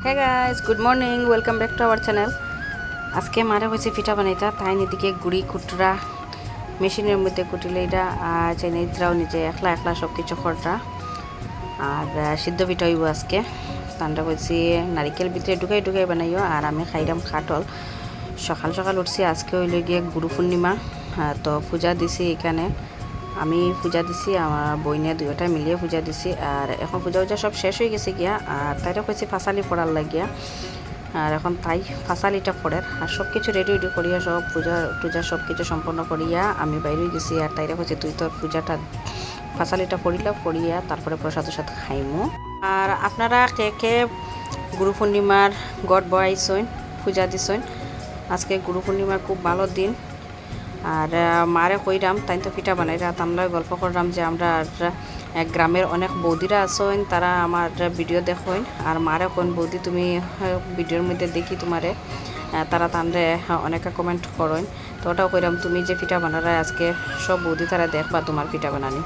Hey guys, good morning, welcome back to our channel. আজকে মারা হয়েছে পিঠা বানাইতা, তাই নিদিকে গুড়ি কুটরা মেশিনের মধ্যে কুটিলে এটা আর চাইনিজরাও নিজে একলা একলা সব কিছু খরটা আর সিদ্ধ পিঠা হইব আজকে। তান্ডা হয়েছি নারিকেল ভিতরে ঢুকাই ঢুকাই বানাইও আর আমি খাইলাম খাটল। সকাল সকাল উঠছি, আজকে হইলে গিয়ে গুরু পূর্ণিমা, তো পূজা দিছি এখানে। আমি পূজা দিছি, আমার বইনে দুইটা মিলিয়ে পূজা দিছি। আর এখন পূজা উজা সব শেষ হয়ে গেছে গিয়া, আর তাইরা কইছি ফাঁসালি পড়ার লাগিয়া। আর এখন তাই ফাঁসালিটা পড়ে আর সব কিছু রেডি রেডি করিয়া সব পূজা টুজা সব কিছু সম্পন্ন করিয়া আমি বাইরে গেছি। আর তাইরা কইছে তুই তোর পূজাটা ফাঁসালিটা পড়িয়া তারপরে প্রসাদ সাথে খাইমু। আর আপনারা কে কে গুরু পূর্ণিমার গড় বয়াইছেন, পূজা দিছেন। আজকে গুরু পূর্ণিমার খুব ভালো দিন। আর মারে কইরাম তাই তো পিঠা বানাই রাত আমরা গল্প করলাম যে আমরা এক গ্রামের অনেক বৌদিরা আছেন, তারা আমার ভিডিও দেখেন। আর মারে কোন বৌদি তুমি ভিডিওর মধ্যে দেখি তোমারে, তারা তানরে অনেকে কমেন্ট করেন। তো ওটাও কইরাম তুমি যে পিঠা বানারা আজকে সব বৌদি তারা দেখবা তোমার পিঠা বানানি।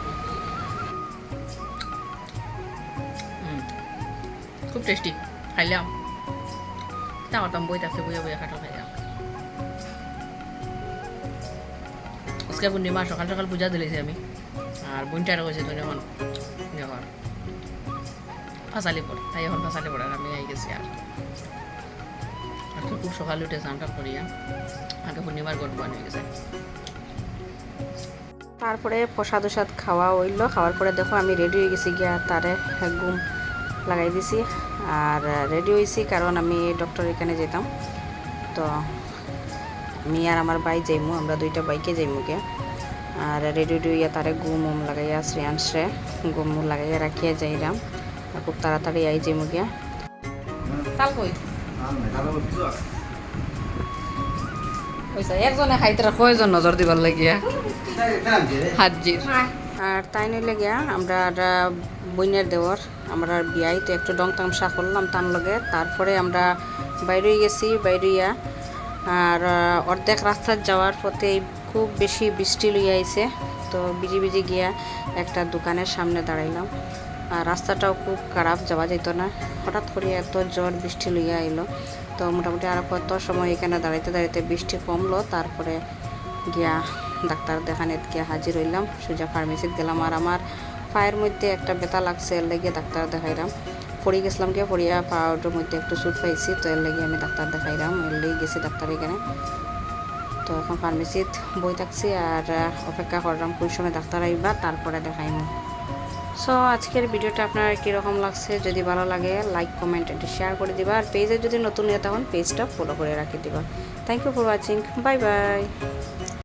খুব টেস্টি, খাইলাম তাম বইতে আছে, বইয়া বইয়া কাটল খাইলাম। আজকে পূর্ণিমা সকাল সকাল পূজা দিলেছি আমি, আর বোনটার কইছে তুই এখন যখন ফাঁসালি পড়, তাই এখন ফাঁসালি পড়ার আমি আই গেছি। আর খুব সকালে উঠে স্নান টান করিয়া আগে পূর্ণিমার গড় বান হয়ে গেছে। তারপরে প্রসাদ উসাদ খাওয়া হইলো, খাওয়ার পরে দেখো আমি রেডি হয়ে গেছি গিয়া, তারে ঘুম লাগাই দিছি। আর রেডি হয়েছি কারণ আমি ডক্টর এখানে যেতাম, তো আমি আর আমার বাই যাইমু, আমরা দুইটা বাইকে যাইমু গে। আর রেডি হইয়া তারে ঘুম লাগাইয়া শ্রেয়াংশে ঘুম লাগাইয়া রাখিয়া যাইলাম। আর খুব তাড়াতাড়ি আই যাইমু গিয়া। তাল কই একজনে খাইতে কয়জন নজর দিবার লাগিয়া হাজির। আর তাই নইলে গিয়া আমরা বইনের দেওয়ার আমরা বিয়াই তো একটু ডং তামসা করলাম তার লগে। তারপরে আমরা বাইরে গেছি, বাইরিয়া আর অর্ধেক রাস্তা যাওয়ার পথে খুব বেশি বৃষ্টি লইয়া আইছে, তো ভিজি ভিজি গিয়া একটা দোকানের সামনে দাঁড়াইলাম। আর রাস্তাটাও খুব খারাপ, যাওয়া যেত না। হঠাৎ করে এত জ্বর বৃষ্টি লইয়া আইলো, তো মোটামুটি আরও কত সময় এখানে দাঁড়াইতে দাঁড়াইতে বৃষ্টি কমলো। তারপরে গিয়া ডাক্তার দেখানে গিয়া হাজির হইলাম, সোজা ফার্মেসিতে গেলাম। আর আমার পায়ের মধ্যে একটা ব্যথা লাগছে, এর লেগে ডাক্তার দেখাইলাম। পড়ে গেছিলাম গিয়ে, পড়িয়া পাউডার মধ্যে একটু সুট পাইছি, তো এর লেগে আমি ডাক্তার দেখাইলাম, এর লেগে গেছি ডাক্তার এখানে। তো এখন ফার্মেসিত বই থাকছি আর অপেক্ষা করলাম কোন সময় ডাক্তার আইবা, তারপরে দেখাইমু। সো আজকের ভিডিওটা আপনার কীরকম লাগছে, যদি ভালো লাগে লাইক কমেন্ট এন্ড শেয়ার করে দিবা। আর পেজে যদি নতুন নিয়ে তখন পেজটা ফলো করে রাখি দিবা। Thank you for watching, bye by.